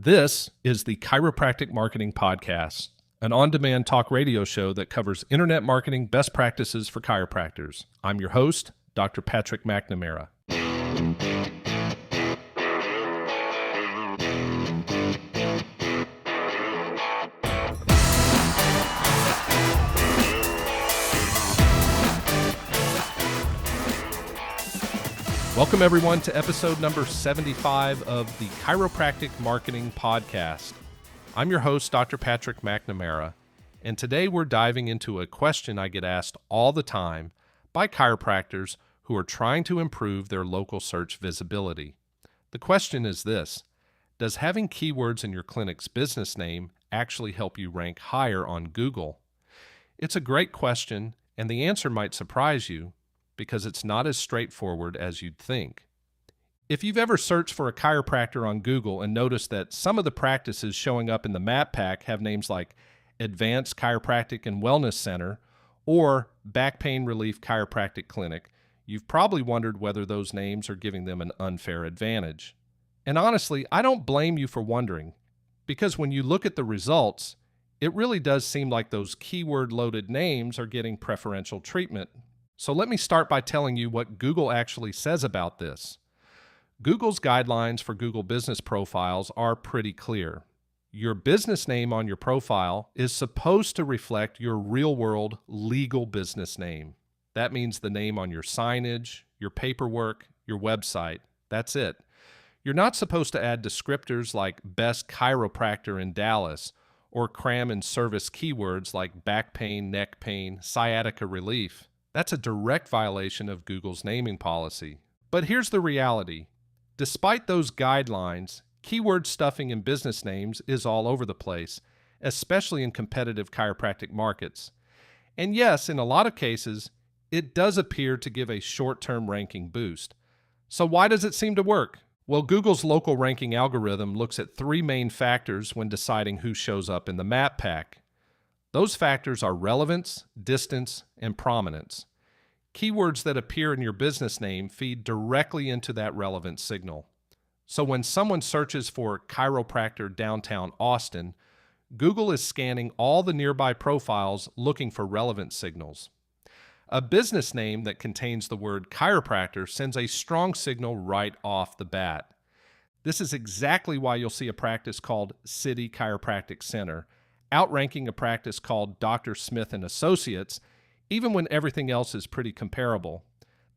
This is the Chiropractic Marketing Podcast, an on-demand talk radio show that covers internet marketing best practices for chiropractors. I'm your host, Dr. Patrick McNamara. Welcome, everyone, to episode number 75 of the Chiropractic Marketing Podcast. I'm your host, Dr. Patrick McNamara, and today we're diving into a question I get asked all the time by chiropractors who are trying to improve their local search visibility. The question is this: does having keywords in your clinic's business name actually help you rank higher on Google? It's a great question, and the answer might surprise you, because it's not as straightforward as you'd think. If you've ever searched for a chiropractor on Google and noticed that some of the practices showing up in the map pack have names like Advanced Chiropractic and Wellness Center or Back Pain Relief Chiropractic Clinic, you've probably wondered whether those names are giving them an unfair advantage. And honestly, I don't blame you for wondering, because when you look at the results, it really does seem like those keyword-loaded names are getting preferential treatment. So let me start by telling you what Google actually says about this. Google's guidelines for Google business profiles are pretty clear. Your business name on your profile is supposed to reflect your real-world legal business name. That means the name on your signage, your paperwork, your website. That's it. You're not supposed to add descriptors like best chiropractor in Dallas or cram in service keywords like back pain, neck pain, sciatica relief. That's a direct violation of Google's naming policy. But here's the reality. Despite those guidelines, keyword stuffing in business names is all over the place, especially in competitive chiropractic markets. And yes, in a lot of cases, it does appear to give a short-term ranking boost. So why does it seem to work? Well, Google's local ranking algorithm looks at three main factors when deciding who shows up in the map pack. Those factors are relevance, distance, and prominence. Keywords that appear in your business name feed directly into that relevance signal. So when someone searches for chiropractor downtown Austin, Google is scanning all the nearby profiles looking for relevance signals. A business name that contains the word chiropractor sends a strong signal right off the bat. This is exactly why you'll see a practice called City Chiropractic Center outranking a practice called Dr. Smith and Associates, even when everything else is pretty comparable.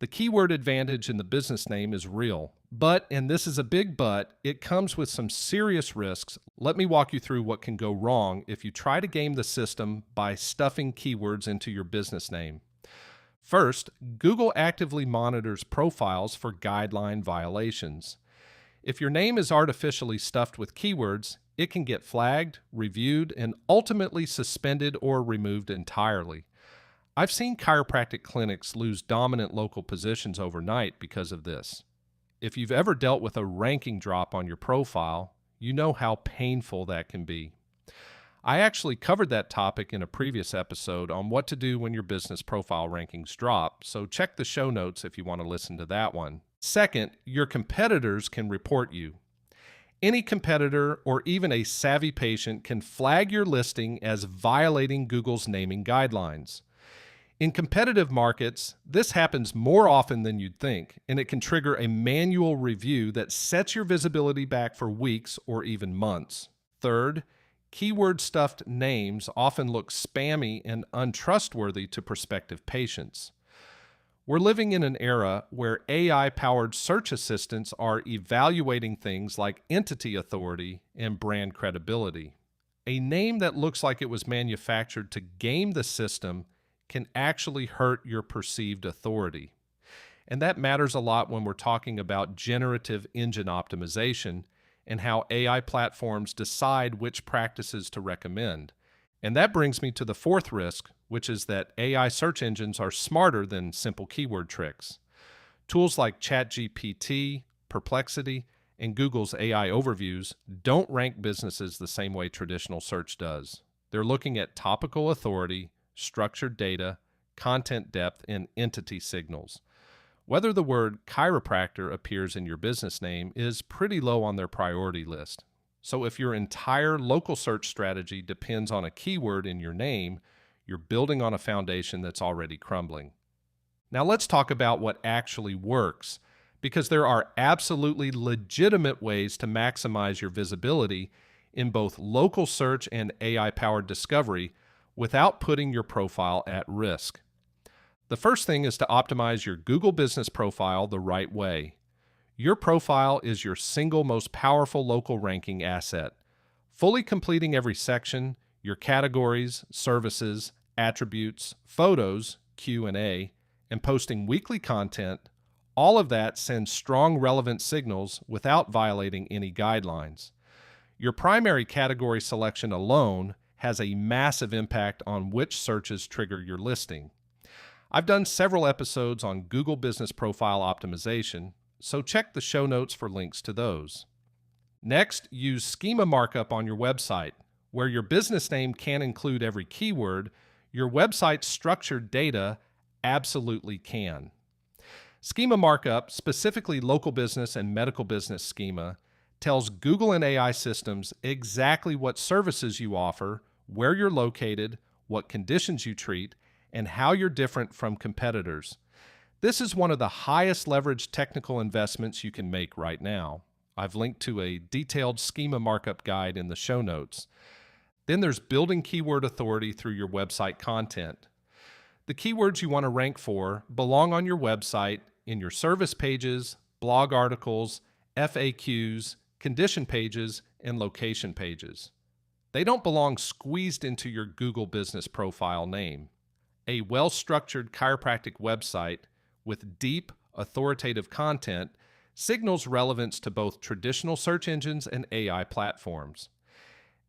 The keyword advantage in the business name is real, but, and this is a big but, it comes with some serious risks. Let me walk you through what can go wrong if you try to game the system by stuffing keywords into your business name. First, Google actively monitors profiles for guideline violations. If your name is artificially stuffed with keywords, it can get flagged, reviewed, and ultimately suspended or removed entirely. I've seen chiropractic clinics lose dominant local positions overnight because of this. If you've ever dealt with a ranking drop on your profile, you know how painful that can be. I actually covered that topic in a previous episode on what to do when your business profile rankings drop, so check the show notes if you want to listen to that one. Second, your competitors can report you. Any competitor or even a savvy patient can flag your listing as violating Google's naming guidelines. In competitive markets, this happens more often than you'd think, and it can trigger a manual review that sets your visibility back for weeks or even months. Third, keyword-stuffed names often look spammy and untrustworthy to prospective patients. We're living in an era where AI-powered search assistants are evaluating things like entity authority and brand credibility. A name that looks like it was manufactured to game the system can actually hurt your perceived authority. And that matters a lot when we're talking about generative engine optimization and how AI platforms decide which practices to recommend. And that brings me to the fourth risk, which is that AI search engines are smarter than simple keyword tricks. Tools like ChatGPT, Perplexity, and Google's AI overviews don't rank businesses the same way traditional search does. They're looking at topical authority, structured data, content depth, and entity signals. Whether the word chiropractor appears in your business name is pretty low on their priority list. So if your entire local search strategy depends on a keyword in your name, you're building on a foundation that's already crumbling. Now let's talk about what actually works, because there are absolutely legitimate ways to maximize your visibility in both local search and AI-powered discovery without putting your profile at risk. The first thing is to optimize your Google Business profile the right way. Your profile is your single most powerful local ranking asset. Fully completing every section, your categories, services, attributes, photos, Q&A, and posting weekly content, all of that sends strong relevant signals without violating any guidelines. Your primary category selection alone has a massive impact on which searches trigger your listing. I've done several episodes on Google Business Profile Optimization, so check the show notes for links to those. Next, use schema markup on your website. Where your business name can't include every keyword, your website's structured data absolutely can. Schema markup, specifically local business and medical business schema, tells Google and AI systems exactly what services you offer, where you're located, what conditions you treat, and how you're different from competitors. This is one of the highest leverage technical investments you can make right now. I've linked to a detailed schema markup guide in the show notes. Then there's building keyword authority through your website content. The keywords you want to rank for belong on your website in your service pages, blog articles, FAQs, condition pages, and location pages. They don't belong squeezed into your Google Business Profile name. A well-structured chiropractic website with deep, authoritative content signals relevance to both traditional search engines and AI platforms.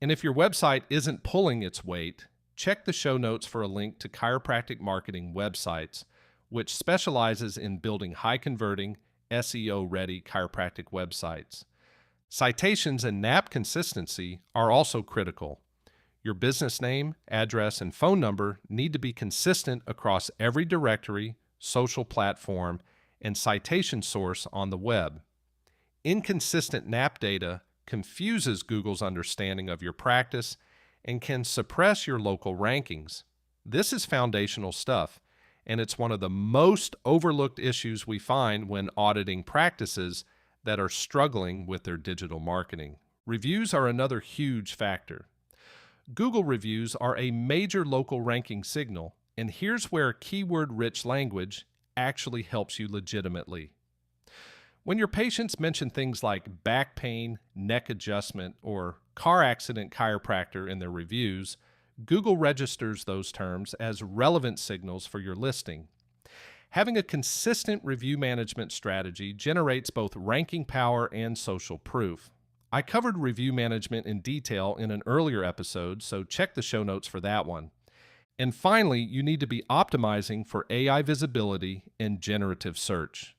And if your website isn't pulling its weight, check the show notes for a link to Chiropractic Marketing Websites, which specializes in building high-converting, SEO-ready chiropractic websites. Citations and NAP consistency are also critical. Your business name, address, and phone number need to be consistent across every directory, social platform, and citation source on the web. Inconsistent NAP data confuses Google's understanding of your practice and can suppress your local rankings. This is foundational stuff, and it's one of the most overlooked issues we find when auditing practices that are struggling with their digital marketing. Reviews are another huge factor. Google reviews are a major local ranking signal, and here's where keyword-rich language actually helps you legitimately. When your patients mention things like back pain, neck adjustment, or car accident chiropractor in their reviews, Google registers those terms as relevant signals for your listing. Having a consistent review management strategy generates both ranking power and social proof. I covered review management in detail in an earlier episode, so check the show notes for that one. And finally, you need to be optimizing for AI visibility and generative search.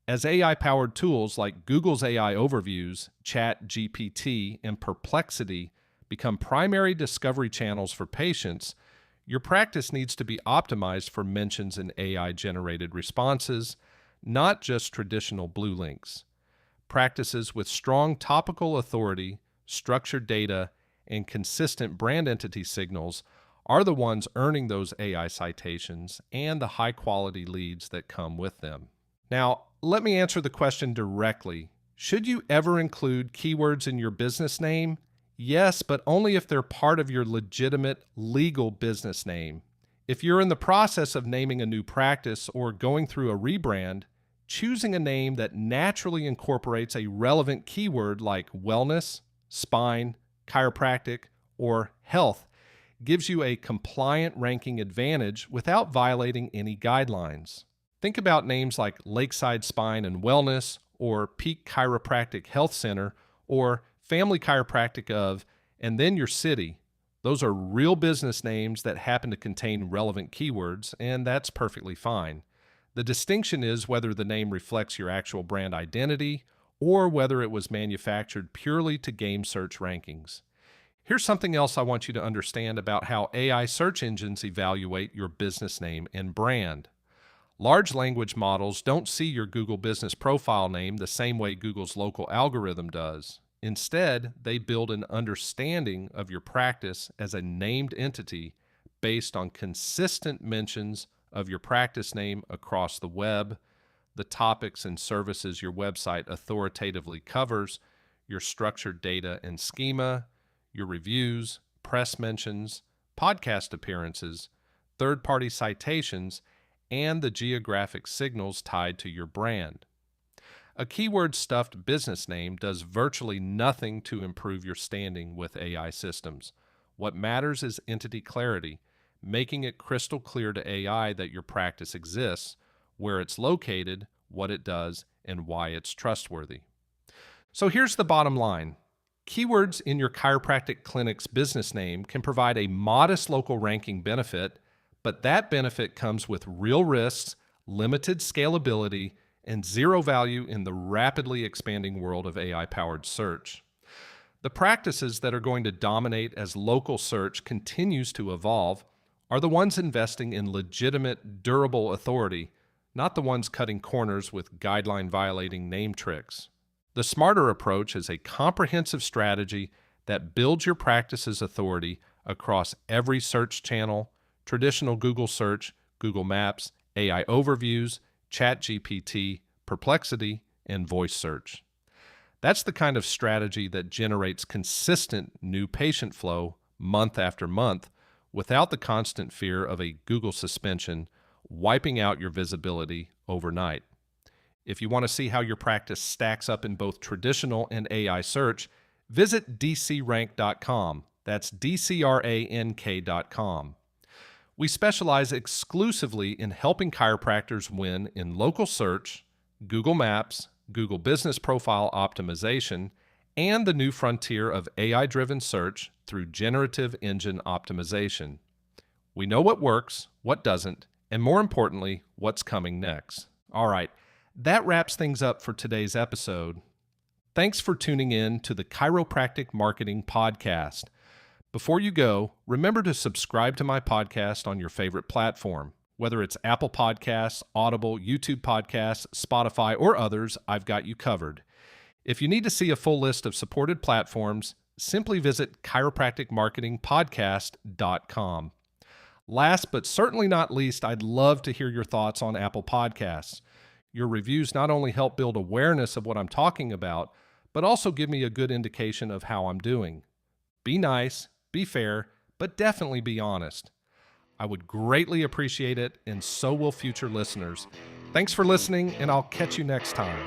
As AI-powered tools like Google's AI Overviews, ChatGPT, and Perplexity become primary discovery channels for patients, your practice needs to be optimized for mentions in AI-generated responses, not just traditional blue links. Practices with strong topical authority, structured data, and consistent brand entity signals are the ones earning those AI citations and the high-quality leads that come with them. Now, let me answer the question directly. Should you ever include keywords in your business name? Yes, but only if they're part of your legitimate legal business name. If you're in the process of naming a new practice or going through a rebrand, choosing a name that naturally incorporates a relevant keyword like wellness, spine, chiropractic, or health gives you a compliant ranking advantage without violating any guidelines. Think about names like Lakeside Spine and Wellness, or Peak Chiropractic Health Center, or Family Chiropractic of, and then your city. Those are real business names that happen to contain relevant keywords, and that's perfectly fine. The distinction is whether the name reflects your actual brand identity or whether it was manufactured purely to game search rankings. Here's something else I want you to understand about how AI search engines evaluate your business name and brand. Large language models don't see your Google Business Profile name the same way Google's local algorithm does. Instead, they build an understanding of your practice as a named entity based on consistent mentions of your practice name across the web, the topics and services your website authoritatively covers, your structured data and schema, your reviews, press mentions, podcast appearances, third-party citations, and the geographic signals tied to your brand. A keyword-stuffed business name does virtually nothing to improve your standing with AI systems. What matters is entity clarity, making it crystal clear to AI that your practice exists, where it's located, what it does, and why it's trustworthy. So here's the bottom line. Keywords in your chiropractic clinic's business name can provide a modest local ranking benefit, but that benefit comes with real risks, limited scalability, and zero value in the rapidly expanding world of AI-powered search. The practices that are going to dominate as local search continues to evolve are the ones investing in legitimate, durable authority, not the ones cutting corners with guideline-violating name tricks. The smarter approach is a comprehensive strategy that builds your practice's authority across every search channel, traditional Google search, Google Maps, AI overviews, ChatGPT, Perplexity, and voice search. That's the kind of strategy that generates consistent new patient flow month after month without the constant fear of a Google suspension wiping out your visibility overnight. If you want to see how your practice stacks up in both traditional and AI search, visit DCRank.com. That's DCRank.com. We specialize exclusively in helping chiropractors win in local search, Google Maps, Google Business Profile Optimization, and the new frontier of AI-driven search through generative engine optimization. We know what works, what doesn't, and more importantly, what's coming next. All right, that wraps things up for today's episode. Thanks for tuning in to the Chiropractic Marketing Podcast. Before you go, remember to subscribe to my podcast on your favorite platform. Whether it's Apple Podcasts, Audible, YouTube Podcasts, Spotify, or others, I've got you covered. If you need to see a full list of supported platforms, simply visit chiropracticmarketingpodcast.com. Last but certainly not least, I'd love to hear your thoughts on Apple Podcasts. Your reviews not only help build awareness of what I'm talking about, but also give me a good indication of how I'm doing. Be nice, be fair, but definitely be honest. I would greatly appreciate it, and so will future listeners. Thanks for listening, and I'll catch you next time.